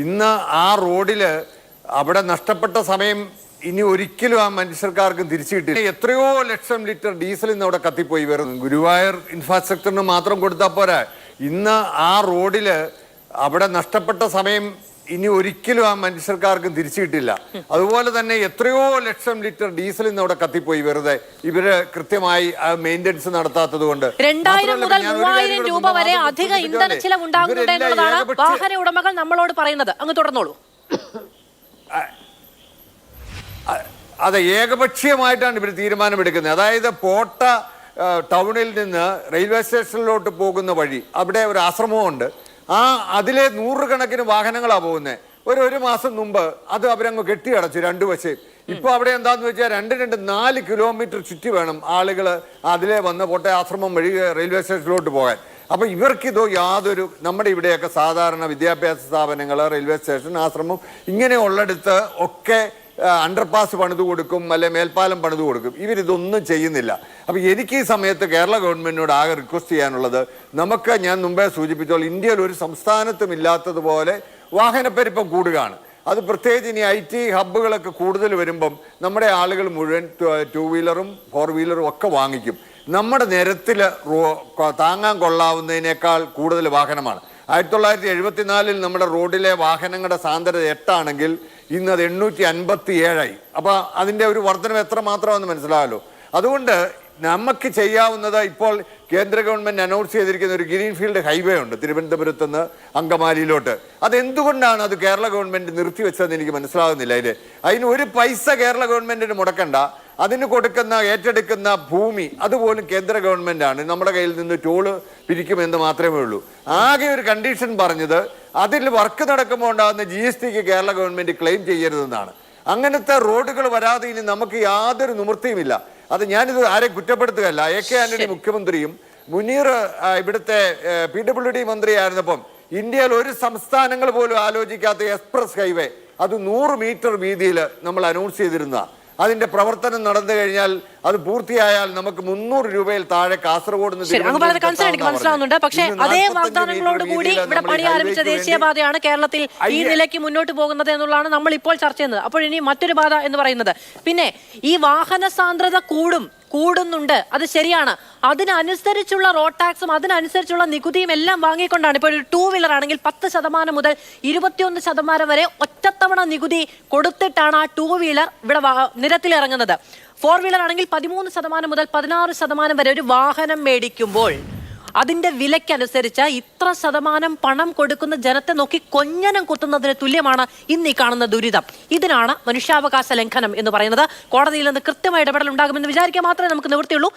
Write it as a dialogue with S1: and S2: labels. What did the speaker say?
S1: ഇന്ന് ആ റോഡിൽ അവിടെ നഷ്ടപ്പെട്ട സമയം ഇനി ഒരിക്കലും ആ മനുഷ്യർക്കാർക്കും തിരിച്ചു കിട്ടില്ല. എത്രയോ ലക്ഷം ലിറ്റർ ഡീസൽ ഇന്ന് അവിടെ കത്തിപ്പോയി വരുന്നു. ഗുരുവായൂർ ഇൻഫ്രാസ്ട്രക്ചറിന് മാത്രം കൊടുത്താൽ പോരാ. ഇന്ന് ആ റോഡിൽ അവിടെ നഷ്ടപ്പെട്ട സമയം ഇനി ഒരിക്കലും ആ മനുഷ്യർക്കാർക്കും തിരിച്ചു കിട്ടില്ല. അതുപോലെ തന്നെ എത്രയോ ലക്ഷം ലിറ്റർ ഡീസൽ ഇന്ന് അവിടെ കത്തിപ്പോയി വെറുതെ ഇവര് കൃത്യമായി മെയിൻ്റെനൻസ് നടത്താത്തത് കൊണ്ട്.
S2: 2000 മുതൽ 3000 രൂപ വരെ അധിക ഇന്ധന ചിലവ് ഉണ്ടാകുന്നുണ്ട് എന്നുള്ളതാണ് വാഹന ഉടമകൾ നമ്മളോട് പറയുന്നത്. അങ്ങ് തുടർന്നോളൂ.
S1: അതെ, ഏകപക്ഷീയമായിട്ടാണ് ഇവർ തീരുമാനമെടുക്കുന്നത്. അതായത് പോട്ട ടൗണിൽ നിന്ന് റെയിൽവേ സ്റ്റേഷനിലോട്ട് പോകുന്ന വഴി അവിടെ ഒരു ആശ്രമമുണ്ട്. അതിലെ നൂറുകണക്കിന് വാഹനങ്ങളാണ് പോകുന്നത്. ഒരു മാസം മുമ്പ് അത് അവരങ്ങ് കെട്ടിയടച്ചു രണ്ടു വശം. ഇപ്പൊ അവിടെ എന്താന്ന് വെച്ചാൽ 4 കിലോമീറ്റർ ചുറ്റി വേണം ആളുകൾ അതിലെ വന്ന് പോട്ടെ ആശ്രമം വഴി റെയിൽവേ സ്റ്റേഷനിലോട്ട് പോകാൻ. അപ്പൊ ഇവർക്കിതോ യാതൊരു, നമ്മുടെ ഇവിടെയൊക്കെ സാധാരണ വിദ്യാഭ്യാസ സ്ഥാപനങ്ങൾ, റെയിൽവേ സ്റ്റേഷൻ, ആശ്രമം ഇങ്ങനെയുള്ളിടത്ത് ഒക്കെ അണ്ടർപാസ് പണിത് കൊടുക്കും, അല്ലെ മേൽപ്പാലം പണിത് കൊടുക്കും. ഇവരിതൊന്നും ചെയ്യുന്നില്ല. അപ്പൊ എനിക്ക് ഈ സമയത്ത് കേരള ഗവൺമെന്റിനോട് ആകെ റിക്വസ്റ്റ് ചെയ്യാനുള്ളത്, നമുക്ക് ഞാൻ മുമ്പേ സൂചിപ്പിച്ചോളൂ, ഇന്ത്യയിൽ ഒരു സംസ്ഥാനത്തും ഇല്ലാത്തതുപോലെ വാഹനപ്പെരുപ്പം കൂടുകയാണ്. അത് പ്രത്യേകിച്ച് ഇനി IT ഹബ്ബുകളൊക്കെ കൂടുതൽ വരുമ്പം നമ്മുടെ ആളുകൾ മുഴുവൻ 2 വീലറും 4 വീലറും ഒക്കെ വാങ്ങിക്കും. നമ്മുടെ നിരത്തിൽ താങ്ങാൻ കൊള്ളാവുന്നതിനേക്കാൾ കൂടുതൽ വാഹനമാണ്. 1974 നമ്മുടെ റോഡിലെ വാഹനങ്ങളുടെ സാന്ദ്രത 8 ആണെങ്കിൽ ഇന്ന് അത് 857. അപ്പൊ അതിന്റെ ഒരു വർധനം എത്ര മാത്രമാണെന്ന് മനസ്സിലാവല്ലോ. അതുകൊണ്ട് നമുക്ക് ചെയ്യാവുന്നത്, ഇപ്പോൾ കേന്ദ്ര ഗവൺമെന്റ് അനൗൺസ് ചെയ്തിരിക്കുന്ന ഒരു ഗ്രീൻഫീൽഡ് ഹൈവേ ഉണ്ട് തിരുവനന്തപുരത്ത് നിന്ന് അങ്കമാലിയിലോട്ട്. അതെന്തുകൊണ്ടാണ് അത് കേരള ഗവൺമെന്റ് നിർത്തിവെച്ചതെന്ന് എനിക്ക് മനസ്സിലാകുന്നില്ല. അതിന് ഒരു പൈസ കേരള ഗവൺമെന്റിന് മുടക്കണ്ട. അതിന് കൊടുക്കുന്ന ഏറ്റെടുക്കുന്ന ഭൂമി അതുപോലും കേന്ദ്ര ഗവൺമെന്റ് ആണ്. നമ്മുടെ കയ്യിൽ നിന്ന് ടോള് പിരിക്കുമെന്ന് മാത്രമേ ഉള്ളൂ. ആകെ ഒരു കണ്ടീഷൻ പറഞ്ഞത്, അതിൽ വർക്ക് നടക്കുമ്പോൾ ഉണ്ടാകുന്ന GSTക്ക് കേരള ഗവൺമെന്റ് ക്ലെയിം ചെയ്യരുതെന്നാണ്. അങ്ങനത്തെ റോഡുകൾ വരാതെ ഇനി നമുക്ക് യാതൊരു നിവൃത്തിയുമില്ല. അത് ഞാനിത് ആരെയും കുറ്റപ്പെടുത്തുകയല്ല. AK ആന്റണി മുഖ്യമന്ത്രിയും മുനീർ ഇവിടുത്തെ PWD മന്ത്രിയായിരുന്നപ്പം ഇന്ത്യയിൽ ഒരു സംസ്ഥാനങ്ങൾ പോലും ആലോചിക്കാത്ത എക്സ്പ്രസ് ഹൈവേ, അത് 100 മീറ്റർ വീതിയിൽ നമ്മൾ അനൗൺസ് ചെയ്തിരുന്ന, അതിന്റെ പ്രവർത്തനം നടന്നു കഴിഞ്ഞാൽ, അത് പൂർത്തിയായാൽ നമുക്ക് 300 രൂപയിൽ താഴെ കാസർഗോഡ്
S2: മനസ്സിലാവുന്നുണ്ട്. പക്ഷേ അതേ വാഗ്ദാനങ്ങളോട് കൂടി ഇവിടെ പണി ആരംഭിച്ച ദേശീയപാതയാണ് കേരളത്തിൽ ഈ നിലയ്ക്ക് മുന്നോട്ട് പോകുന്നത് എന്നുള്ളതാണ് നമ്മൾ ഇപ്പോൾ ചർച്ച ചെയ്യുന്നത്. അപ്പോൾ ഇനി മറ്റൊരു പാത എന്ന് പറയുന്നത്, പിന്നെ ഈ വാഹന സാന്ദ്രത കൂടുന്നുണ്ട്, അത് ശരിയാണ്. അതിനനുസരിച്ചുള്ള റോഡ് ടാക്സും അതിനനുസരിച്ചുള്ള നികുതിയും എല്ലാം വാങ്ങിക്കൊണ്ടാണ് ഇപ്പോൾ ഒരു 2 വീലർ ആണെങ്കിൽ 10% മുതൽ 21% വരെ ഒറ്റത്തവണ നികുതി കൊടുത്തിട്ടാണ് ആ 2 വീലർ ഇവിടെ നിരത്തിലിറങ്ങുന്നത്. 4 വീലർ ആണെങ്കിൽ 13% മുതൽ 16% വരെ ഒരു വാഹനം മേടിക്കുമ്പോൾ അതിന്റെ വിലയ്ക്കനുസരിച്ച് ഇത്ര ശതമാനം പണം കൊടുക്കുന്ന ജനത്തെ നോക്കി കൊഞ്ഞനം കുത്തുന്നതിന് തുല്യമാണ് ഇന്ന് ഈ കാണുന്ന ദുരിതം. ഇതിനാണ് മനുഷ്യാവകാശ ലംഘനം എന്ന് പറയുന്നത്. കോടതിയിൽ നിന്ന് കൃത്യമായ ഇടപെടൽ ഉണ്ടാകുമെന്ന് വിചാരിക്കാൻ മാത്രമേ നമുക്ക് നിവൃത്തിയുള്ളൂ.